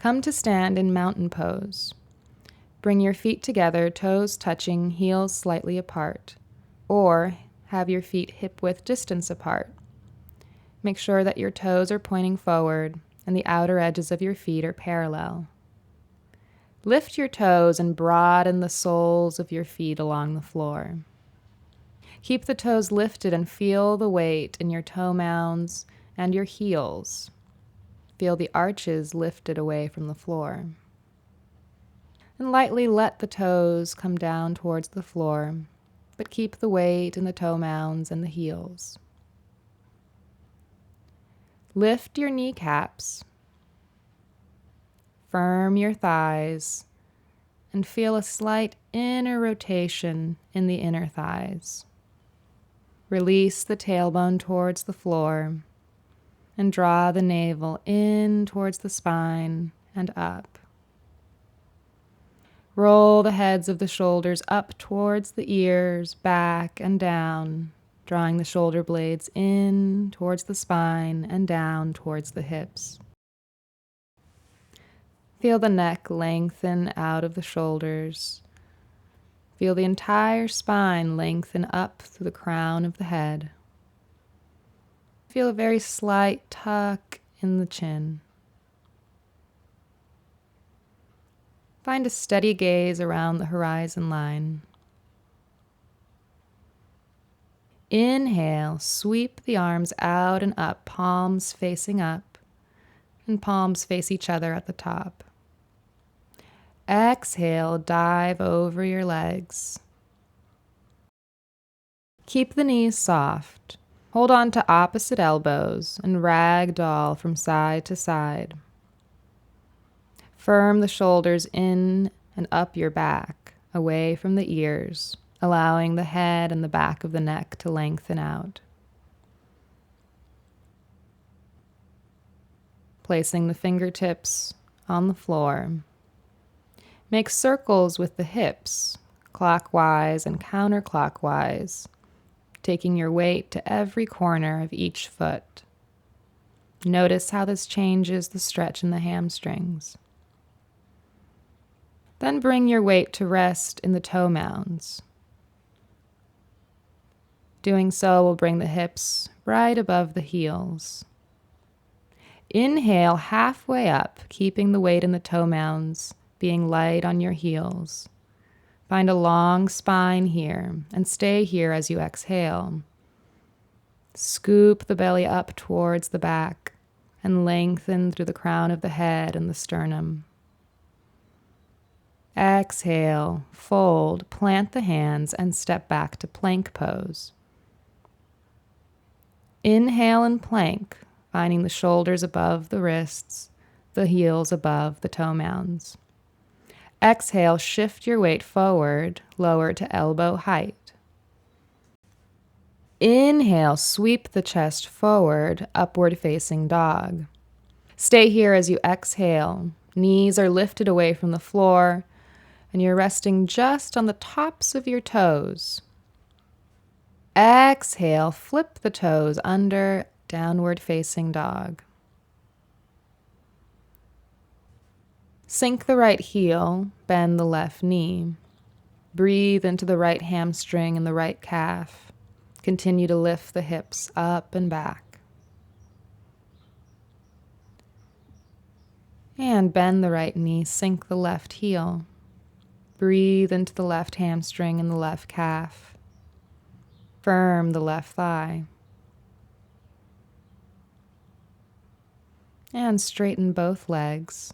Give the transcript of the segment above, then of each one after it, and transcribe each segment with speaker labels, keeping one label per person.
Speaker 1: Come to stand in mountain pose. Bring your feet together, toes touching, heels slightly apart, or have your feet hip-width distance apart. Make sure that your toes are pointing forward and the outer edges of your feet are parallel. Lift your toes and broaden the soles of your feet along the floor. Keep the toes lifted and feel the weight in your toe mounds and your heels. Feel the arches lifted away from the floor. And lightly let the toes come down towards the floor, but keep the weight in the toe mounds and the heels. Lift your kneecaps. Firm your thighs and feel a slight inner rotation in the inner thighs. Release the tailbone towards the floor and draw the navel in towards the spine and up. Roll the heads of the shoulders up towards the ears, back and down, drawing the shoulder blades in towards the spine and down towards the hips. Feel the neck lengthen out of the shoulders. Feel the entire spine lengthen up through the crown of the head. Feel a very slight tuck in the chin. Find a steady gaze around the horizon line. Inhale, sweep the arms out and up, palms facing up, and palms face each other at the top. Exhale, dive over your legs. Keep the knees soft. Hold on to opposite elbows and ragdoll from side to side. Firm the shoulders in and up your back, away from the ears, allowing the head and the back of the neck to lengthen out. Placing the fingertips on the floor. Make circles with the hips, clockwise and counterclockwise, taking your weight to every corner of each foot. Notice how this changes the stretch in the hamstrings. Then bring your weight to rest in the toe mounds. Doing so will bring the hips right above the heels. Inhale halfway up, keeping the weight in the toe mounds, being light on your heels. Find a long spine here and stay here as you exhale. Scoop the belly up towards the back and lengthen through the crown of the head and the sternum. Exhale, fold, plant the hands, and step back to plank pose. Inhale and plank, finding the shoulders above the wrists, the heels above the toe mounds. Exhale, shift your weight forward, lower to elbow height. Inhale, sweep the chest forward, upward facing dog. Stay here as you exhale. Knees are lifted away from the floor, and you're resting just on the tops of your toes. Exhale, flip the toes under, downward facing dog. Sink the right heel, bend the left knee. Breathe into the right hamstring and the right calf. Continue to lift the hips up and back. And bend the right knee, sink the left heel. Breathe into the left hamstring and the left calf. Firm the left thigh. And straighten both legs.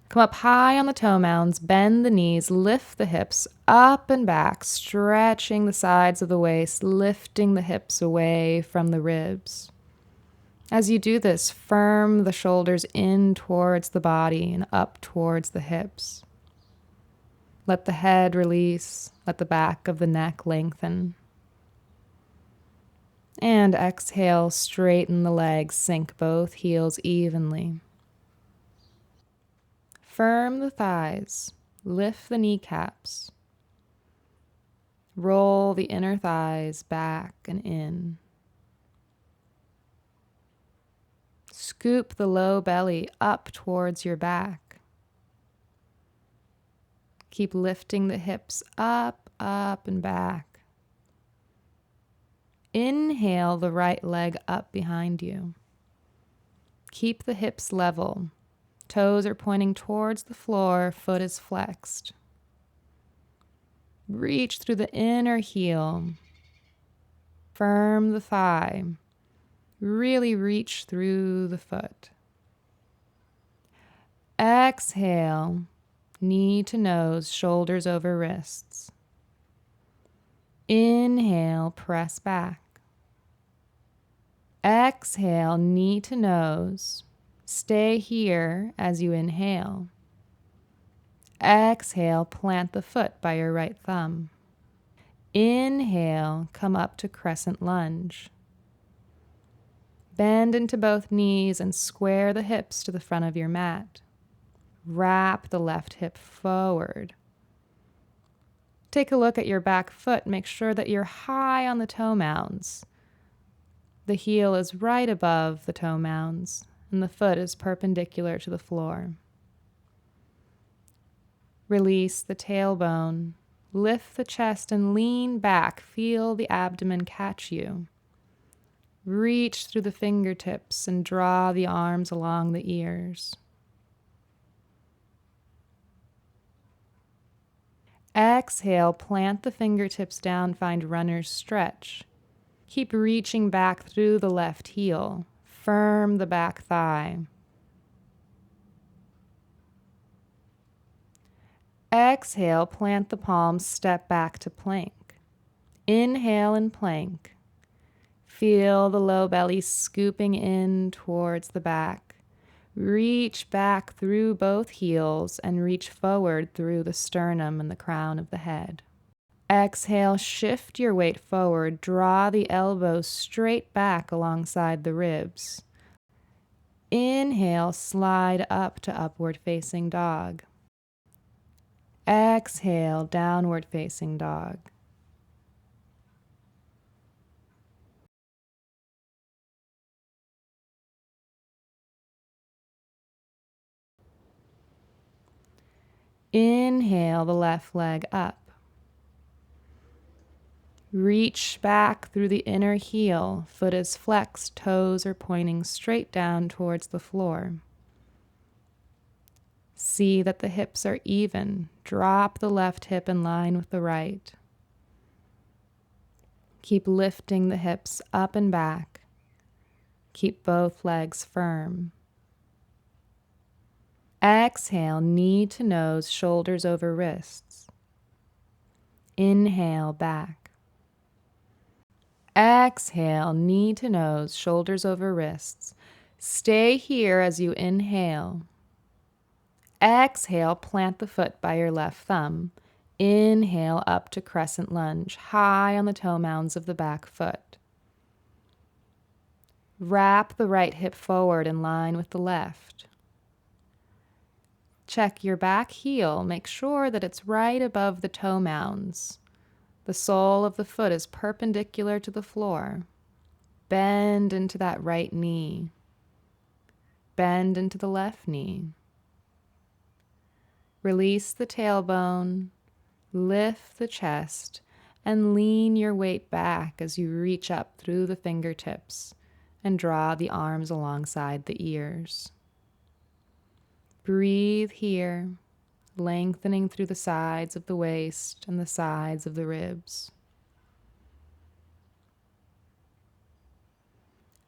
Speaker 1: Come up high on the toe mounds, bend the knees, lift the hips up and back, stretching the sides of the waist, lifting the hips away from the ribs. As you do this, firm the shoulders in towards the body and up towards the hips. Let the head release, let the back of the neck lengthen. And exhale, straighten the legs, sink both heels evenly. Firm the thighs, lift the kneecaps. Roll the inner thighs back and in. Scoop the low belly up towards your back. Keep lifting the hips up, up, and back. Inhale the right leg up behind you. Keep the hips level. Toes are pointing towards the floor, foot is flexed. Reach through the inner heel. Firm the thigh. Really reach through the foot. Exhale, knee to nose, shoulders over wrists. Inhale, press back. Exhale, knee to nose. Stay here as you inhale. Exhale, plant the foot by your right thumb. Inhale, come up to crescent lunge. Bend into both knees and square the hips to the front of your mat. Wrap the left hip forward. Take a look at your back foot. Make sure that you're high on the toe mounds. The heel is right above the toe mounds, and the foot is perpendicular to the floor. Release the tailbone. Lift the chest and lean back. Feel the abdomen catch you. Reach through the fingertips and draw the arms along the ears. Exhale, plant the fingertips down, find runner's stretch. Keep reaching back through the left heel. Firm the back thigh. Exhale, plant the palms, step back to plank. Inhale and plank. Feel the low belly scooping in towards the back. Reach back through both heels and reach forward through the sternum and the crown of the head. Exhale, shift your weight forward. Draw the elbows straight back alongside the ribs. Inhale, slide up to upward facing dog. Exhale, downward facing dog. Inhale the left leg up. Reach back through the inner heel. Foot is flexed, toes are pointing straight down towards the floor. See that the hips are even. Drop the left hip in line with the right. Keep lifting the hips up and back. Keep both legs firm. Exhale, knee to nose, shoulders over wrists. Inhale, back. Exhale, knee to nose, shoulders over wrists. Stay here as you inhale. Exhale, plant the foot by your left thumb. Inhale up to crescent lunge, high on the toe mounds of the back foot. Wrap the right hip forward in line with the left. Check your back heel. Make sure that it's right above the toe mounds. The sole of the foot is perpendicular to the floor. Bend into that right knee. Bend into the left knee. Release the tailbone. Lift the chest and lean your weight back as you reach up through the fingertips and draw the arms alongside the ears. Breathe here, lengthening through the sides of the waist and the sides of the ribs.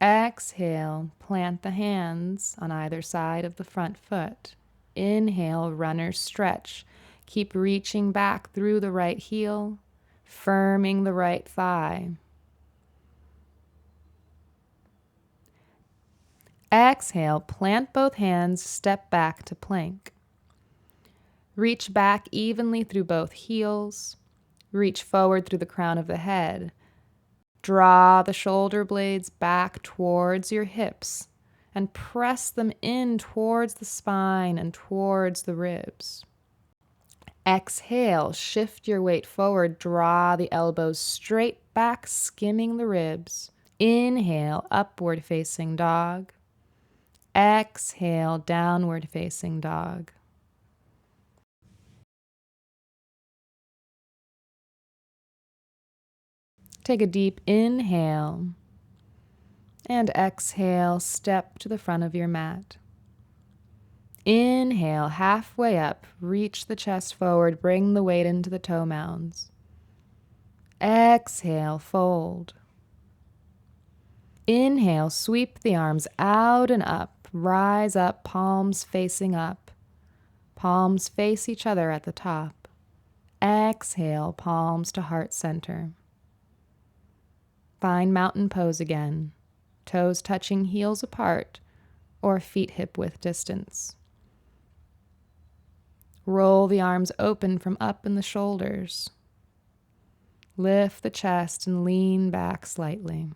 Speaker 1: Exhale, plant the hands on either side of the front foot. Inhale, runner's stretch. Keep reaching back through the right heel, firming the right thigh. Exhale, plant both hands, step back to plank. Reach back evenly through both heels. Reach forward through the crown of the head. Draw the shoulder blades back towards your hips and press them in towards the spine and towards the ribs. Exhale, shift your weight forward, draw the elbows straight back, skimming the ribs. Inhale, upward facing dog. Exhale, downward facing dog. Take a deep inhale and exhale, step to the front of your mat. Inhale, halfway up, reach the chest forward, bring the weight into the toe mounds. Exhale, fold. Inhale, sweep the arms out and up, rise up, palms facing up. Palms face each other at the top. Exhale, palms to heart center. Find mountain pose again, toes touching heels apart or feet hip width distance. Roll the arms open from up in the shoulders. Lift the chest and lean back slightly.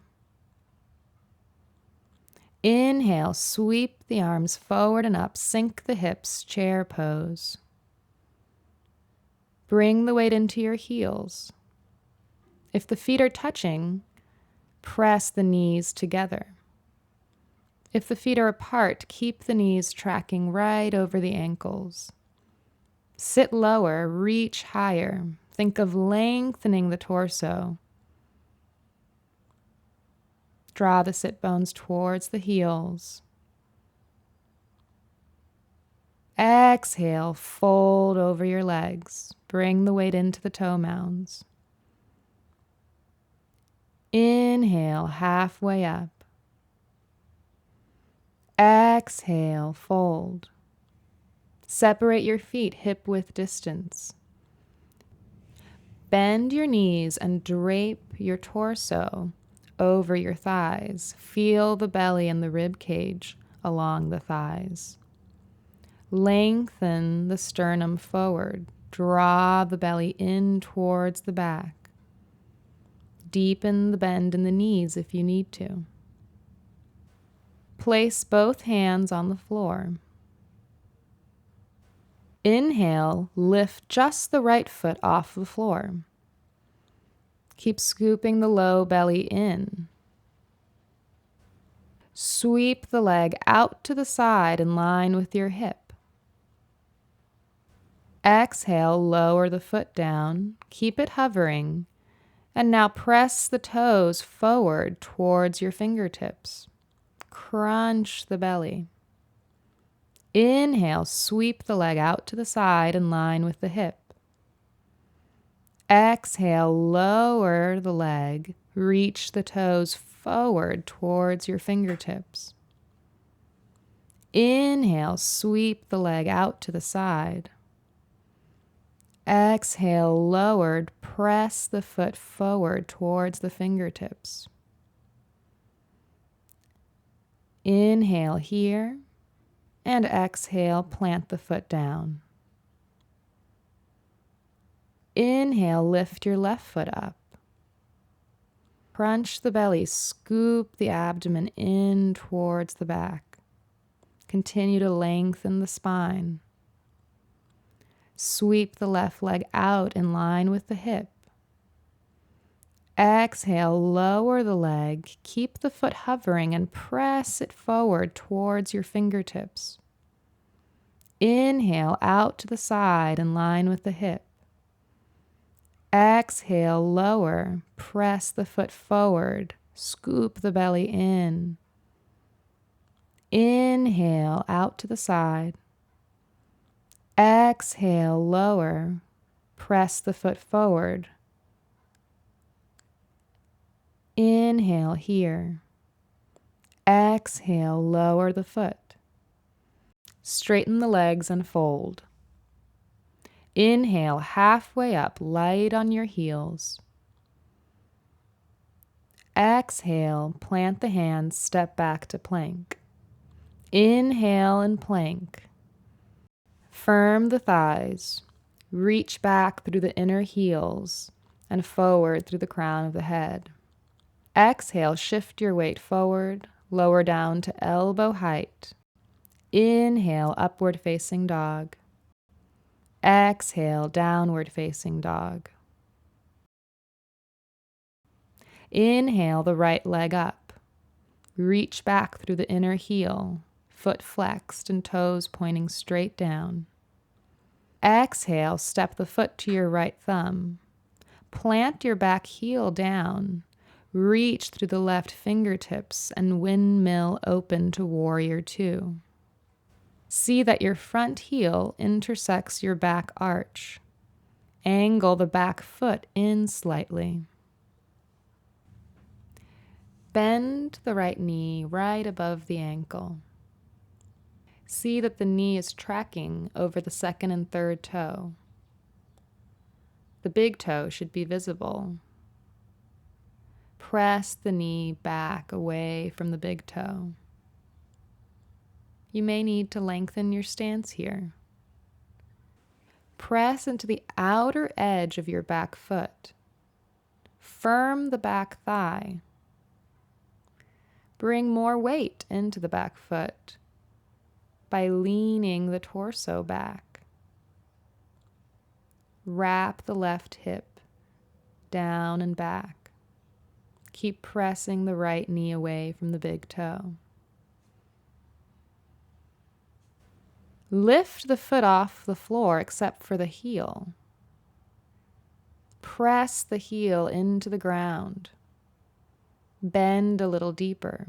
Speaker 1: Inhale, sweep the arms forward and up, sink the hips, chair pose. Bring the weight into your heels. If the feet are touching, press the knees together. If the feet are apart, keep the knees tracking right over the ankles. Sit lower, reach higher. Think of lengthening the torso. Draw the sit bones towards the heels. Exhale, fold over your legs. Bring the weight into the toe mounds. Inhale, halfway up. Exhale, fold. Separate your feet hip width distance. Bend your knees and drape your torso over your thighs. Feel the belly and the rib cage along the thighs. Lengthen the sternum forward. Draw the belly in towards the back. Deepen the bend in the knees if you need to. Place both hands on the floor. Inhale, lift just the right foot off the floor. Keep scooping the low belly in. Sweep the leg out to the side in line with your hip. Exhale, lower the foot down. Keep it hovering. And now press the toes forward towards your fingertips. Crunch the belly. Inhale, sweep the leg out to the side in line with the hip. Exhale, lower the leg. Reach the toes forward towards your fingertips. Inhale, sweep the leg out to the side. Exhale, lowered, press the foot forward towards the fingertips. Inhale here, and exhale, plant the foot down. Inhale, lift your left foot up. Crunch the belly, scoop the abdomen in towards the back. Continue to lengthen the spine. Sweep the left leg out in line with the hip. Exhale, lower the leg. Keep the foot hovering and press it forward towards your fingertips. Inhale, out to the side in line with the hip. Exhale, lower. Press the foot forward. Scoop the belly in. Inhale, out to the side. Exhale, lower. Press the foot forward. Inhale here. Exhale, lower the foot. Straighten the legs and fold. Inhale, halfway up, light on your heels. Exhale, plant the hands, step back to plank. Inhale and plank. Firm the thighs. Reach back through the inner heels and forward through the crown of the head. Exhale, shift your weight forward, lower down to elbow height. Inhale, upward facing dog. Exhale, downward facing dog. Inhale the right leg up. Reach back through the inner heel. foot flexed and toes pointing straight down. Exhale, step the foot to your right thumb. Plant your back heel down. Reach through the left fingertips and windmill open to warrior two. See that your front heel intersects your back arch. Angle the back foot in slightly. Bend the right knee right above the ankle. See that the knee is tracking over the second and third toe. The big toe should be visible. Press the knee back away from the big toe. You may need to lengthen your stance here. Press into the outer edge of your back foot. Firm the back thigh. Bring more weight into the back foot by leaning the torso back. Wrap the left hip down and back. Keep pressing the right knee away from the big toe. Lift the foot off the floor except for the heel. Press the heel into the ground. Bend a little deeper.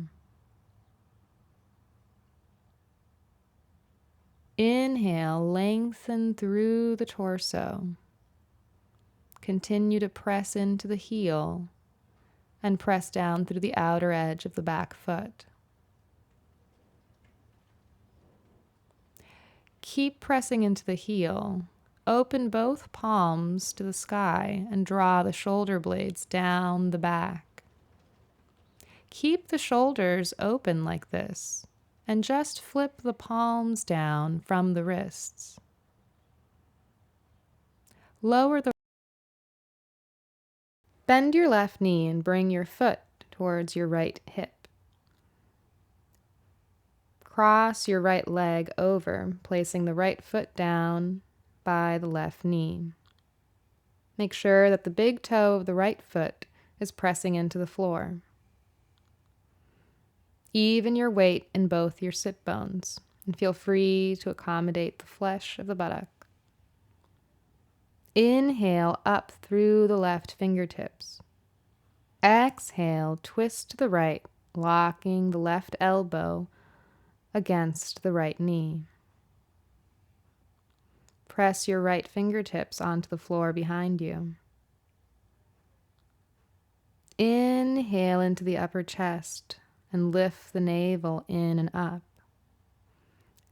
Speaker 1: Inhale, lengthen through the torso. Continue to press into the heel and press down through the outer edge of the back foot. Keep pressing into the heel. Open both palms to the sky and draw the shoulder blades down the back. Keep the shoulders open like this and just flip the palms down from the wrists. Bend your left knee and bring your foot towards your right hip. Cross your right leg over, placing the right foot down by the left knee. Make sure that the big toe of the right foot is pressing into the floor. Even your weight in both your sit bones and feel free to accommodate the flesh of the buttock. Inhale up through the left fingertips. Exhale, twist to the right, locking the left elbow against the right knee. Press your right fingertips onto the floor behind you. Inhale into the upper chest and lift the navel in and up.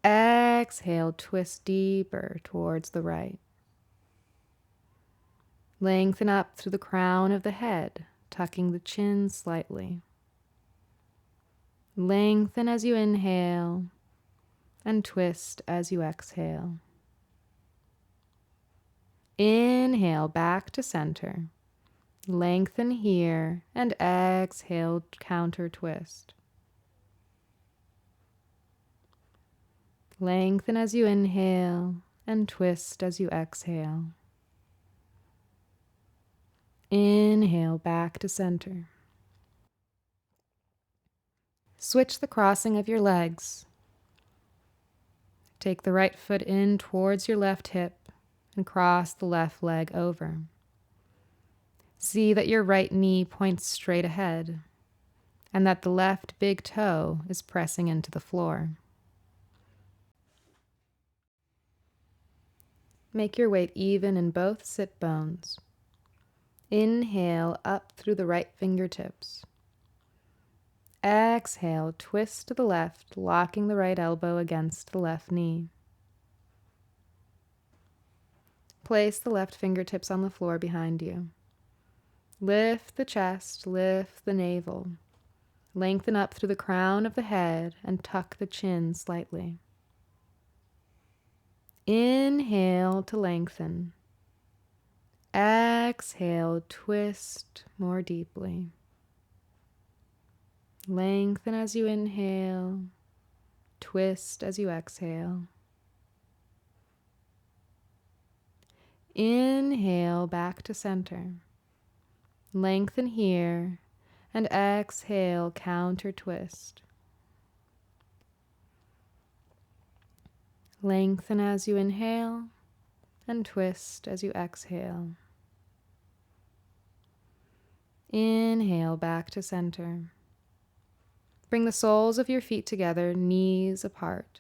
Speaker 1: Exhale, twist deeper towards the right. Lengthen up through the crown of the head, tucking the chin slightly. Lengthen as you inhale and twist as you exhale. Inhale back to center. Lengthen here and exhale, counter twist. Lengthen as you inhale and twist as you exhale. Inhale back to center. Switch the crossing of your legs. Take the right foot in towards your left hip and cross the left leg over. See that your right knee points straight ahead and that the left big toe is pressing into the floor. Make your weight even in both sit bones. Inhale up through the right fingertips. Exhale, twist to the left, locking the right elbow against the left knee. Place the left fingertips on the floor behind you. Lift the chest, lift the navel. Lengthen up through the crown of the head and tuck the chin slightly. Inhale to lengthen. Exhale, twist more deeply. Lengthen as you inhale, twist as you exhale. Inhale back to center. Lengthen here and exhale, counter twist. Lengthen as you inhale and twist as you exhale. Inhale back to center. Bring the soles of your feet together, knees apart.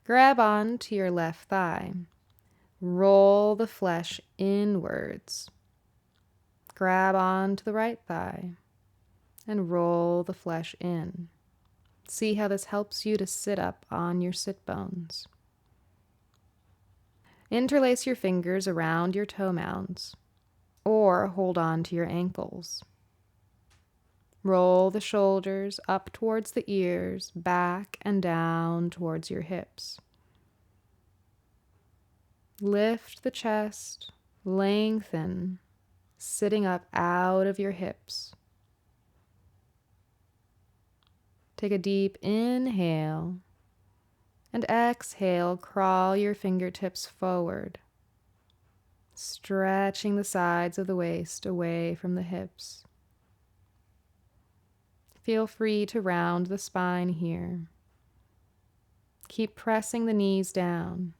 Speaker 1: Grab on to your left thigh. Roll the flesh inwards. Grab on to the right thigh and roll the flesh in. See how this helps you to sit up on your sit bones. Interlace your fingers around your toe mounds or hold on to your ankles. Roll the shoulders up towards the ears, back and down towards your hips. Lift the chest, lengthen, sitting up out of your hips. Take a deep inhale and exhale, crawl your fingertips forward, stretching the sides of the waist away from the hips. Feel free to round the spine here. Keep pressing the knees down.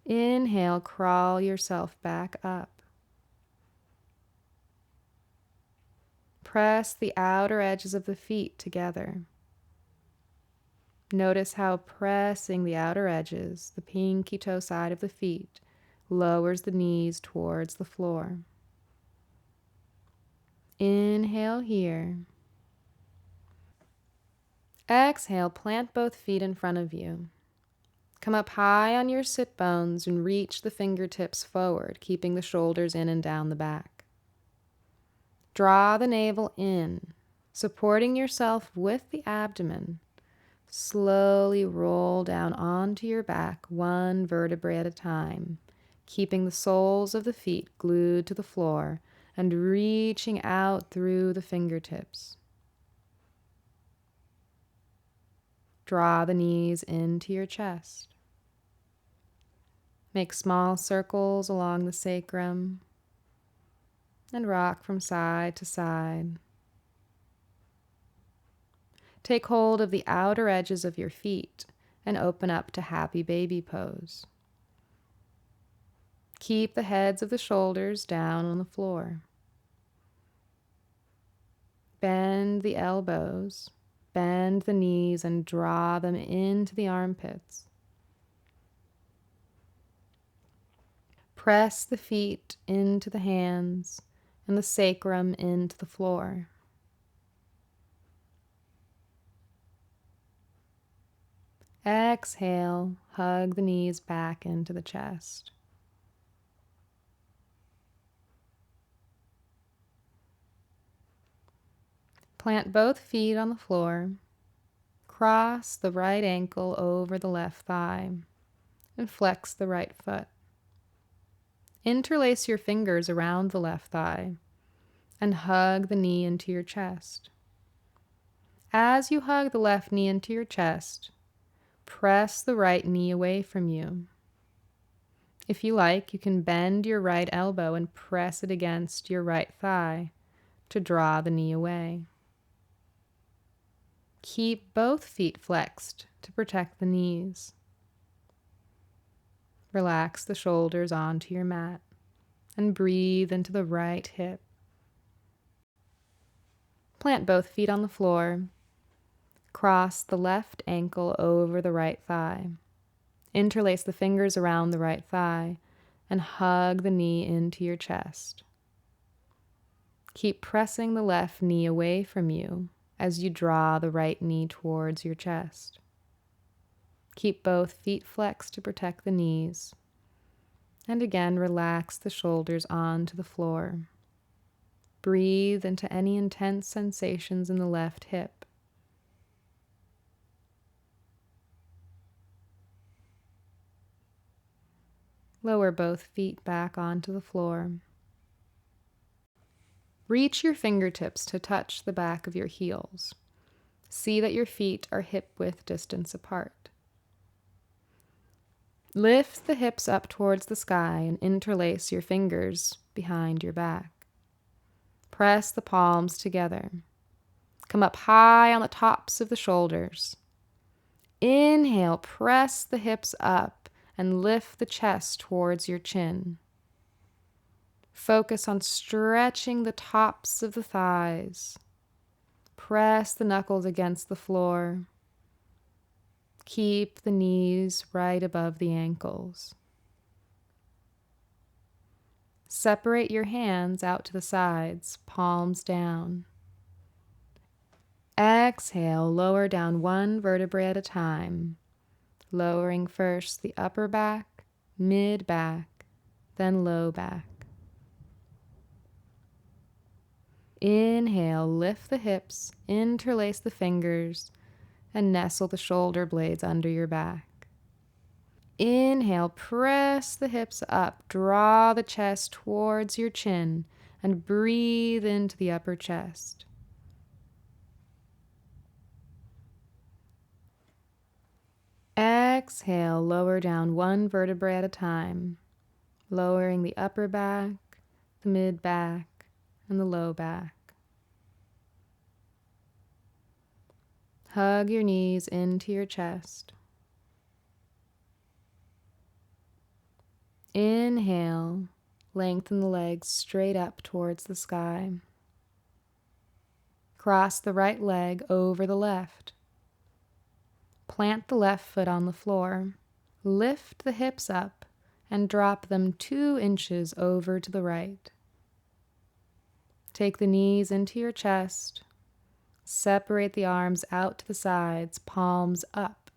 Speaker 1: Inhale, crawl yourself back up. Press the outer edges of the feet together. Notice how pressing the outer edges, the pinky toe side of the feet, lowers the knees towards the floor. Inhale here. Exhale, plant both feet in front of you. Come up high on your sit bones and reach the fingertips forward, keeping the shoulders in and down the back. Draw the navel in, supporting yourself with the abdomen. Slowly roll down onto your back, one vertebrae at a time, keeping the soles of the feet glued to the floor and reaching out through the fingertips. Draw the knees into your chest. Make small circles along the sacrum and rock from side to side. Take hold of the outer edges of your feet and open up to happy baby pose. Keep the heads of the shoulders down on the floor. Bend the elbows, bend the knees, and draw them into the armpits. Press the feet into the hands and the sacrum into the floor. Exhale, hug the knees back into the chest. Plant both feet on the floor. Cross the right ankle over the left thigh and flex the right foot. Interlace your fingers around the left thigh and hug the knee into your chest. As you hug the left knee into your chest, press the right knee away from you. If you like, you can bend your right elbow and press it against your right thigh to draw the knee away. Keep both feet flexed to protect the knees. Relax the shoulders onto your mat and breathe into the right hip. Plant both feet on the floor. Cross the left ankle over the right thigh. Interlace the fingers around the right thigh and hug the knee into your chest. Keep pressing the left knee away from you as you draw the right knee towards your chest. Keep both feet flexed to protect the knees. And again, relax the shoulders onto the floor. Breathe into any intense sensations in the left hip. Lower both feet back onto the floor. Reach your fingertips to touch the back of your heels. See that your feet are hip-width distance apart. Lift the hips up towards the sky and interlace your fingers behind your back. Press the palms together. Come up high on the tops of the shoulders. Inhale, press the hips up and lift the chest towards your chin. Focus on stretching the tops of the thighs. Press the knuckles against the floor. Keep the knees right above the ankles. Separate your hands out to the sides, palms down. Exhale, lower down one vertebrae at a time, lowering first the upper back, mid back, then low back. Inhale, lift the hips, interlace the fingers, and nestle the shoulder blades under your back. Inhale, press the hips up, draw the chest towards your chin, and breathe into the upper chest. Exhale, lower down one vertebrae at a time, lowering the upper back, the mid back, and the low back. Hug your knees into your chest. Inhale, lengthen the legs straight up towards the sky. Cross the right leg over the left. Plant the left foot on the floor. Lift the hips up and drop them 2 inches over to the right. Take the knees into your chest. Separate the arms out to the sides, palms up.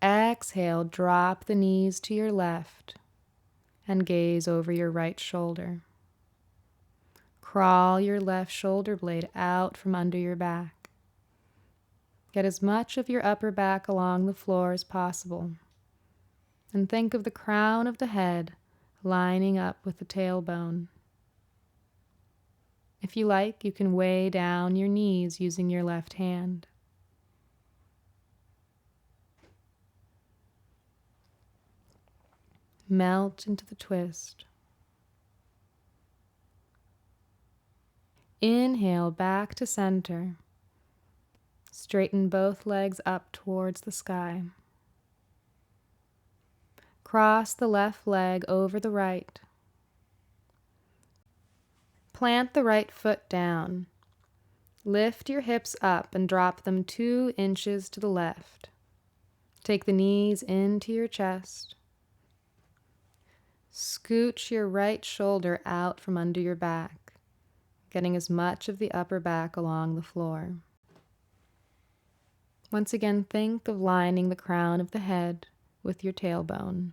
Speaker 1: Exhale, drop the knees to your left and gaze over your right shoulder. Crawl your left shoulder blade out from under your back. Get as much of your upper back along the floor as possible. And think of the crown of the head lining up with the tailbone. If you like, you can weigh down your knees using your left hand. Melt into the twist. Inhale back to center. Straighten both legs up towards the sky. Cross the left leg over the right. Plant the right foot down. Lift your hips up and drop them 2 inches to the left. Take the knees into your chest. Scooch your right shoulder out from under your back, getting as much of the upper back along the floor. Once again, think of lining the crown of the head with your tailbone.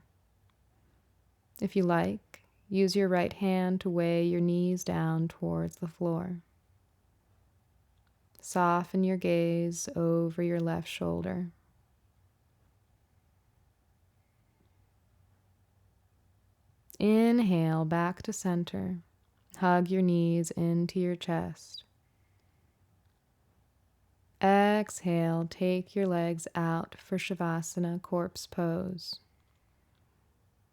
Speaker 1: If you like, use your right hand to weigh your knees down towards the floor. Soften your gaze over your left shoulder. Inhale back to center. Hug your knees into your chest. Exhale, take your legs out for Shavasana, corpse pose.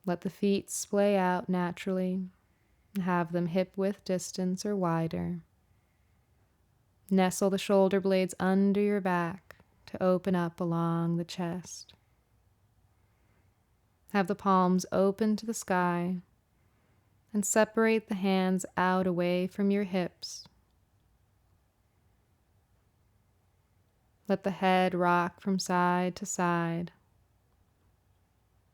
Speaker 1: Let the feet splay out naturally. Have them hip-width distance or wider. Nestle the shoulder blades under your back to open up along the chest. Have the palms open to the sky and separate the hands out away from your hips. Let the head rock from side to side,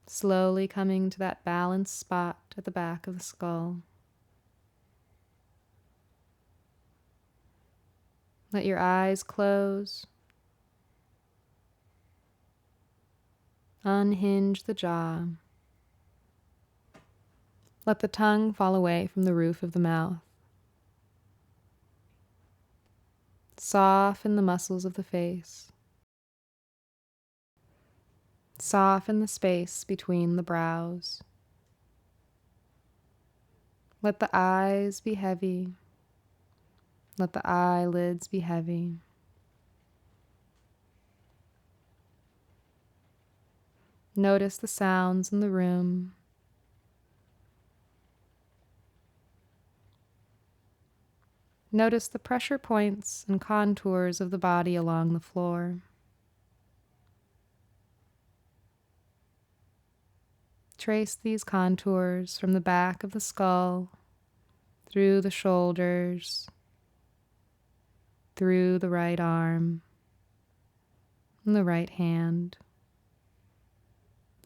Speaker 1: slowly coming to that balanced spot at the back of the skull. Let your eyes close. Unhinge the jaw. Let the tongue fall away from the roof of the mouth. Soften the muscles of the face. Soften the space between the brows. Let the eyes be heavy. Let the eyelids be heavy. Notice the sounds in the room. Notice the pressure points and contours of the body along the floor. Trace these contours from the back of the skull, through the shoulders, through the right arm, and the right hand,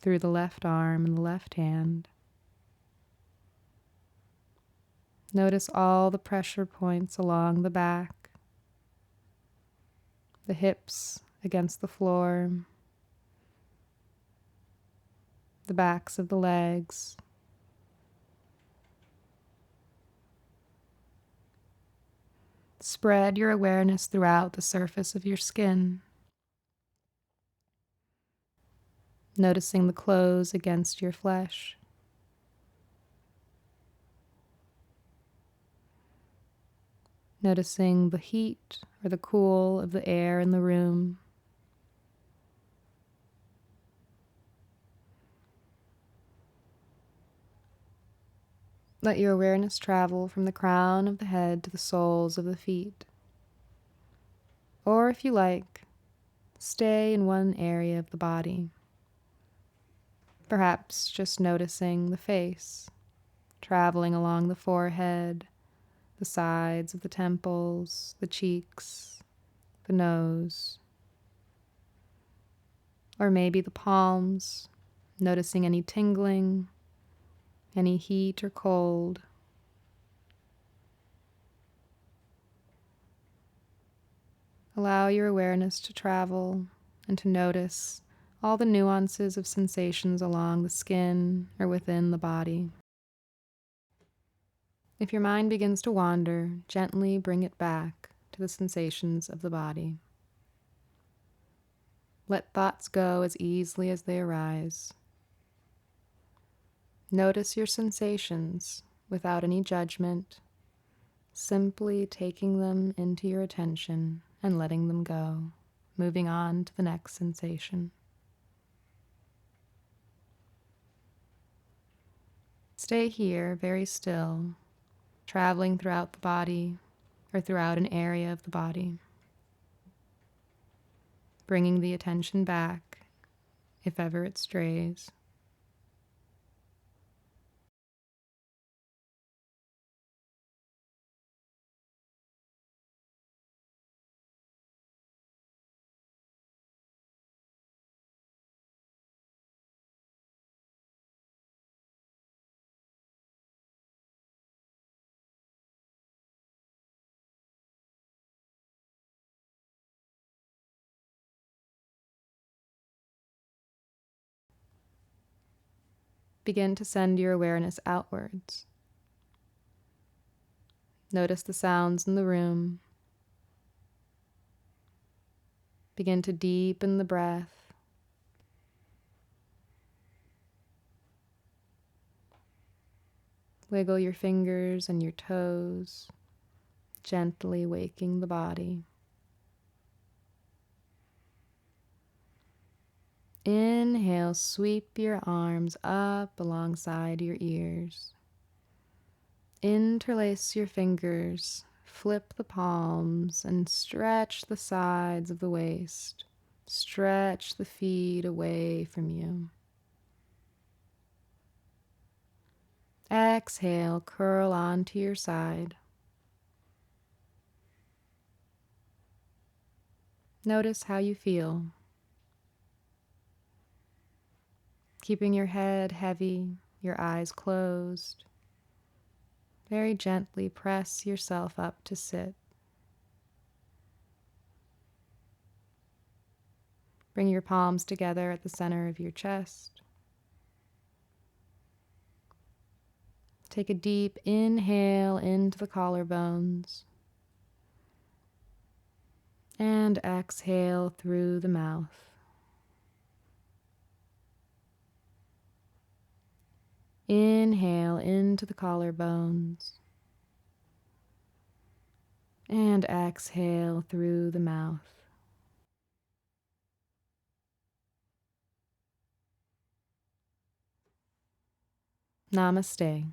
Speaker 1: through the left arm and the left hand. Notice all the pressure points along the back, the hips against the floor, the backs of the legs. Spread your awareness throughout the surface of your skin, noticing the clothes against your flesh. Noticing the heat or the cool of the air in the room. Let your awareness travel from the crown of the head to the soles of the feet. Or if you like, stay in one area of the body. Perhaps just noticing the face, traveling along the forehead, the sides of the temples, the cheeks, the nose. Or maybe the palms, noticing any tingling, any heat or cold. Allow your awareness to travel and to notice all the nuances of sensations along the skin or within the body. If your mind begins to wander, gently bring it back to the sensations of the body. Let thoughts go as easily as they arise. Notice your sensations without any judgment, simply taking them into your attention and letting them go, moving on to the next sensation. Stay here very still, traveling throughout the body or throughout an area of the body, bringing the attention back if ever it strays. Begin to send your awareness outwards. Notice the sounds in the room. Begin to deepen the breath. Wiggle your fingers and your toes, gently waking the body. Inhale, sweep your arms up alongside your ears. Interlace your fingers, flip the palms, and stretch the sides of the waist. Stretch the feet away from you. Exhale, curl onto your side. Notice how you feel. Keeping your head heavy, your eyes closed. Very gently press yourself up to sit. Bring your palms together at the center of your chest. Take a deep inhale into the collarbones. And exhale through the mouth. Inhale into the collarbones. And exhale through the mouth. Namaste.